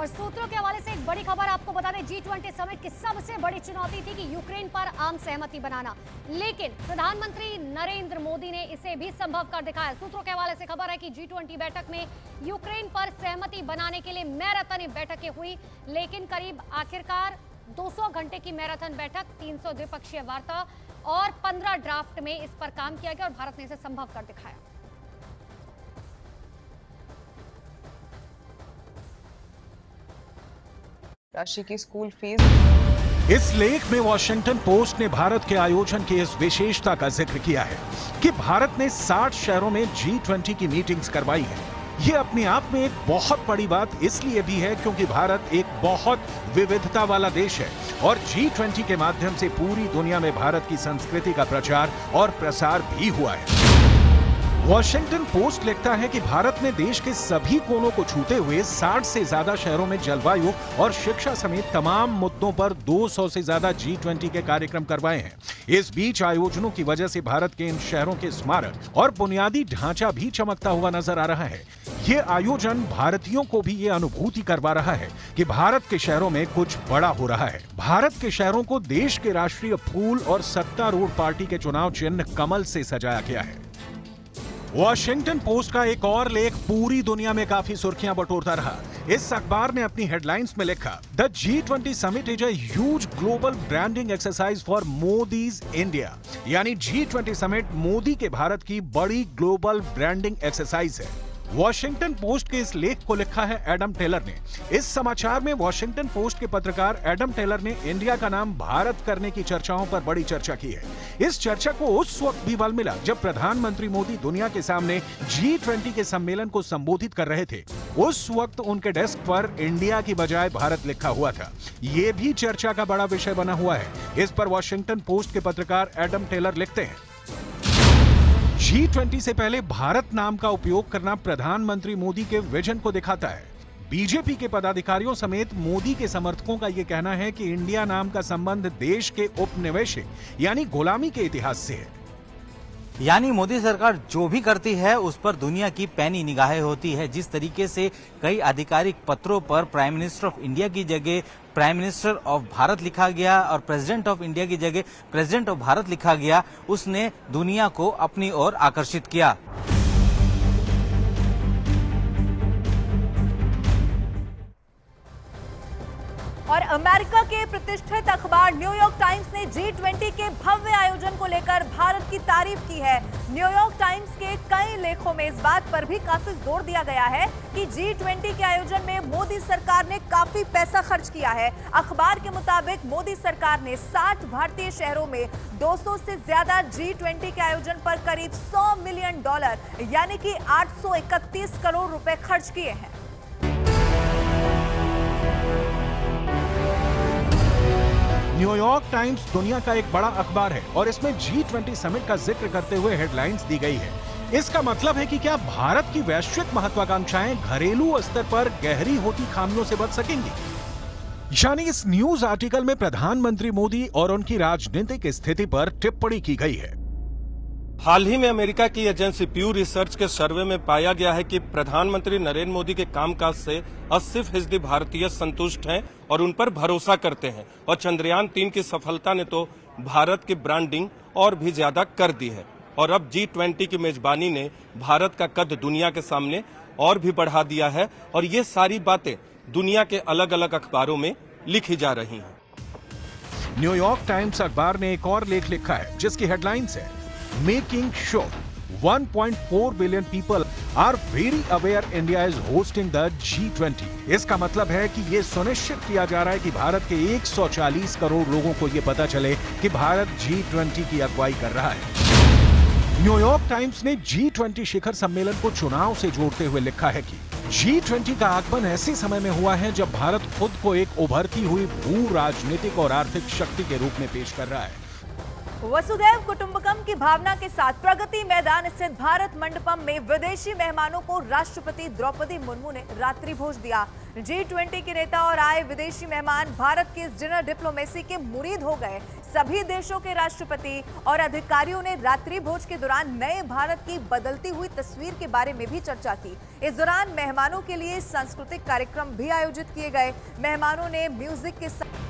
और सूत्रों के हवाले से एक बड़ी खबर आपको बता दें, G20 समिट की सबसे बड़ी चुनौती थी कि यूक्रेन पर आम सहमति बनाना, लेकिन प्रधानमंत्री नरेंद्र मोदी ने इसे भी संभव कर दिखाया। सूत्रों के हवाले से खबर है कि G20 बैठक में यूक्रेन पर सहमति बनाने के लिए मैराथन बैठकें हुई, लेकिन करीब आखिरकार 200 घंटे की मैराथन बैठक, 300 द्विपक्षीय वार्ता और 15 ड्राफ्ट में इस पर काम किया गया और भारत ने इसे संभव कर दिखाया। राशि की स्कूल फीस। इस लेख में वॉशिंगटन पोस्ट ने भारत के आयोजन की इस विशेषता का जिक्र किया है कि भारत ने 60 शहरों में G20 की मीटिंग्स करवाई है। ये अपने आप में एक बहुत बड़ी बात इसलिए भी है क्योंकि भारत एक बहुत विविधता वाला देश है और G20 के माध्यम से पूरी दुनिया में भारत की संस्कृति का प्रचार और प्रसार भी हुआ है। वॉशिंगटन पोस्ट लिखता है कि भारत ने देश के सभी कोनों को छूते हुए 60 से ज्यादा शहरों में जलवायु और शिक्षा समेत तमाम मुद्दों पर 200 से ज्यादा G20 के कार्यक्रम करवाए हैं। इस बीच आयोजनों की वजह से भारत के इन शहरों के स्मारक और बुनियादी ढांचा भी चमकता हुआ नजर आ रहा है। ये आयोजन भारतीयों को भी ये अनुभूति करवा रहा है कि भारत के शहरों में कुछ बड़ा हो रहा है। भारत के शहरों को देश के राष्ट्रीय फूल और सत्तारूढ़ पार्टी के चुनाव चिन्ह कमल से सजाया गया है। वॉशिंगटन पोस्ट का एक और लेख पूरी दुनिया में काफी सुर्खियां बटोरता रहा। इस अखबार ने अपनी हेडलाइंस में लिखा, the G20 summit is a huge global branding exercise for Modi's India. यानी G20 समिट मोदी के भारत की बड़ी ग्लोबल ब्रांडिंग एक्सरसाइज है। वॉशिंगटन पोस्ट के इस लेख को लिखा है एडम टेलर ने। इस समाचार में वॉशिंगटन पोस्ट के पत्रकार एडम टेलर ने इंडिया का नाम भारत करने की चर्चाओं पर बड़ी चर्चा की है। इस चर्चा को उस वक्त भी बल मिला जब प्रधानमंत्री मोदी दुनिया के सामने G20 के सम्मेलन को संबोधित कर रहे थे। उस वक्त उनके डेस्क पर इंडिया की बजाय भारत लिखा हुआ था। ये भी चर्चा का बड़ा विषय बना हुआ है। इस पर वॉशिंगटन पोस्ट के पत्रकार एडम टेलर लिखते हैं, G20 से पहले भारत नाम का उपयोग करना प्रधानमंत्री मोदी के विजन को दिखाता है। बीजेपी के पदाधिकारियों समेत मोदी के समर्थकों का यह कहना है कि इंडिया नाम का संबंध देश के उपनिवेशिक यानी गुलामी के इतिहास से है। यानी मोदी सरकार जो भी करती है उस पर दुनिया की पैनी निगाहें होती है। जिस तरीके से कई आधिकारिक पत्रों पर प्राइम मिनिस्टर ऑफ इंडिया की जगह प्राइम मिनिस्टर ऑफ भारत लिखा गया और प्रेसिडेंट ऑफ इंडिया की जगह प्रेसिडेंट ऑफ भारत लिखा गया, उसने दुनिया को अपनी ओर आकर्षित किया। और अमेरिका के प्रतिष्ठित अखबार न्यूयॉर्क टाइम्स ने G20 के भव्य आयोजन को लेकर भारत की तारीफ की है। न्यूयॉर्क टाइम्स के कई लेखों में इस बात पर भी काफी जोर दिया गया है कि G20 के आयोजन में मोदी सरकार ने काफी पैसा खर्च किया है। अखबार के मुताबिक मोदी सरकार ने 60 भारतीय शहरों में 200 से ज्यादा G20 के आयोजन पर करीब $100 मिलियन यानी कि 831 करोड़ रुपए खर्च किए हैं। न्यूयॉर्क टाइम्स दुनिया का एक बड़ा अखबार है और इसमें G20 समिट का जिक्र करते हुए हेडलाइंस दी गई है। इसका मतलब है कि क्या भारत की वैश्विक महत्वाकांक्षाएं घरेलू स्तर पर गहरी होती खामियों से बच सकेंगी? यानी इस न्यूज आर्टिकल में प्रधानमंत्री मोदी और उनकी राजनीतिक स्थिति पर टिप्पणी की गई है। हाल ही में अमेरिका की एजेंसी प्यू रिसर्च के सर्वे में पाया गया है कि प्रधानमंत्री नरेंद्र मोदी के कामकाज से 80% भारतीय संतुष्ट हैं और उन पर भरोसा करते हैं। और चंद्रयान 3 की सफलता ने तो भारत की ब्रांडिंग और भी ज्यादा कर दी है। और अब G20 की मेजबानी ने भारत का कद दुनिया के सामने और भी बढ़ा दिया है और ये सारी बातें दुनिया के अलग अलग अखबारों में लिखी जा रही हैं। न्यूयॉर्क टाइम्स अखबार ने एक और लेख लिखा है जिसकी हेडलाइंस है, Making sure 1.4 billion people are very aware India is hosting the G20। इसका मतलब है कि ये सुनिश्चित किया जा रहा है कि भारत के 140 करोड़ लोगों को ये पता चले कि भारत G20 की अगुवाई कर रहा है। न्यूयॉर्क टाइम्स ने G20 शिखर सम्मेलन को चुनाव से जोड़ते हुए लिखा है कि G20 का आगमन ऐसे समय में हुआ है जब भारत खुद को एक उभरती हुई भू राजनीतिक और आर्थिक शक्ति के रूप में पेश कर रहा है। वसुधैव कुटुंबकम की भावना के साथ प्रगति मैदान स्थित भारत मंडपम में विदेशी मेहमानों को राष्ट्रपति द्रौपदी मुर्मू ने रात्रि भोज दिया। G20 के नेता और आए विदेशी मेहमान भारत की इस डिनर डिप्लोमेसी के मुरीद हो गए। सभी देशों के राष्ट्रपति और अधिकारियों ने रात्रि भोज के दौरान नए भारत की बदलती हुई तस्वीर के बारे में भी चर्चा की। इस दौरान मेहमानों के लिए सांस्कृतिक कार्यक्रम भी आयोजित किए गए। मेहमानों ने म्यूजिक के साथ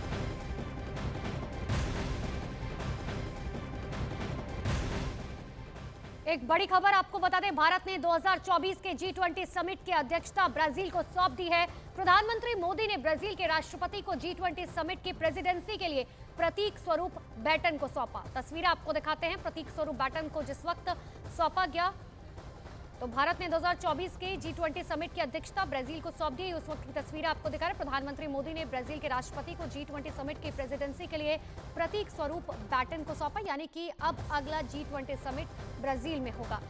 एक बड़ी खबर आपको बता दें, भारत ने 2024 के G20 समिट की अध्यक्षता ब्राजील को सौंप दी है। प्रधानमंत्री मोदी ने ब्राजील के राष्ट्रपति को G20 समिट की प्रेसिडेंसी के लिए प्रतीक स्वरूप बैटन को सौंपा। तस्वीरें आपको दिखाते हैं। प्रतीक स्वरूप बैटन को जिस वक्त सौंपा गया तो भारत ने 2024 के G20 समिट की अध्यक्षता ब्राजील को सौंप दी। उस वक्त की तस्वीरें आपको दिखा रहे हैं। प्रधानमंत्री मोदी ने ब्राजील के राष्ट्रपति को G20 समिट की प्रेसिडेंसी के लिए प्रतीक स्वरूप बैटन को सौंपा, यानी कि अब अगला G20 समिट ब्राजील में होगा।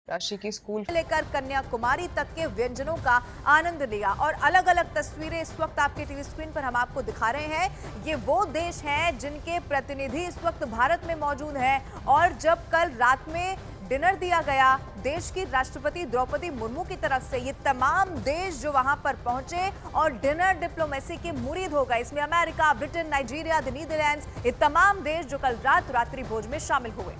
राशि की स्कूल लेकर कन्याकुमारी तक के व्यंजनों का आनंद लिया और अलग अलग तस्वीरें इस वक्त आपके टीवी स्क्रीन पर हम आपको दिखा रहे हैं। ये वो देश हैं जिनके प्रतिनिधि इस वक्त भारत में मौजूद हैं और जब कल रात में डिनर दिया गया देश की राष्ट्रपति द्रौपदी मुर्मू की तरफ से, ये तमाम देश जो वहां पर पहुंचे और डिनर डिप्लोमेसी के मुरीद हो गए। इसमें America, Britain, Nigeria, the Netherlands, ये तमाम देश जो कल रात रात्रि भोज में शामिल हुए।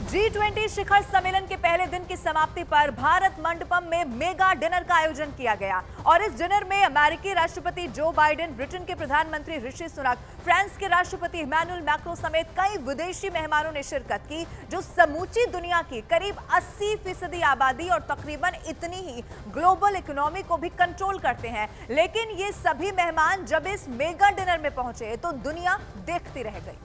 G20 शिखर सम्मेलन के पहले दिन की समाप्ति पर भारत मंडपम में मेगा डिनर का आयोजन किया गया और इस डिनर में अमेरिकी राष्ट्रपति जो बाइडेन, ब्रिटेन के प्रधानमंत्री ऋषि सुनक, फ्रांस के राष्ट्रपति इमैनुअल मैक्रों समेत कई विदेशी मेहमानों ने शिरकत की, जो समूची दुनिया की करीब 80% आबादी और तकरीबन इतनी ही ग्लोबल इकोनॉमी को भी कंट्रोल करते हैं। लेकिन ये सभी मेहमान जब इस मेगा डिनर में पहुंचे तो दुनिया देखती रह गई।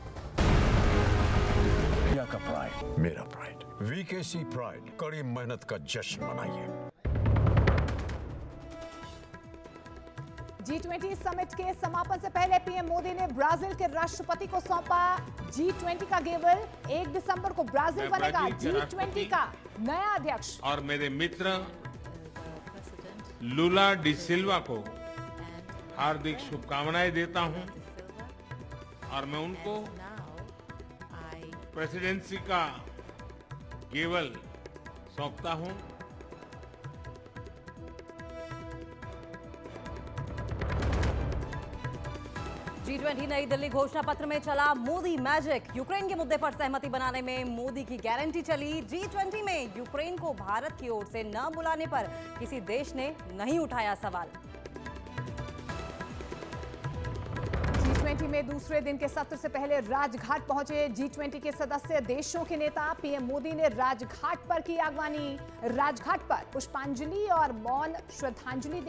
इंडिया का प्राइड, मेरा प्राइड, वीकेसी प्राइड, कड़ी मेहनत का जश्न मनाइए। G20 समिट के समापन से पहले पीएम मोदी ने ब्राजील के राष्ट्रपति को सौंपा G20 का गेवल। 1 दिसंबर को ब्राजील बनेगा G20 का नया अध्यक्ष। और मेरे मित्र लुला डी सिल्वा को हार्दिक शुभकामनाएं देता हूं और मैं उनको प्रेसिडेंसी का गेवल सौंपता हूं। G20 नई दिल्ली घोषणा पत्र में चला मोदी मैजिक। यूक्रेन के मुद्दे पर सहमति बनाने में मोदी की गारंटी चली। G20 में यूक्रेन को भारत की ओर से न बुलाने पर किसी देश ने नहीं उठाया सवाल। G20 में दूसरे दिन के सत्र से पहले राजघाट पहुंचे G20 के सदस्य देशों के नेता। पीएम मोदी ने राजघाट पर की आगवानी। राजघाट पर पुष्पांजलि और मौन श्रद्धांजलि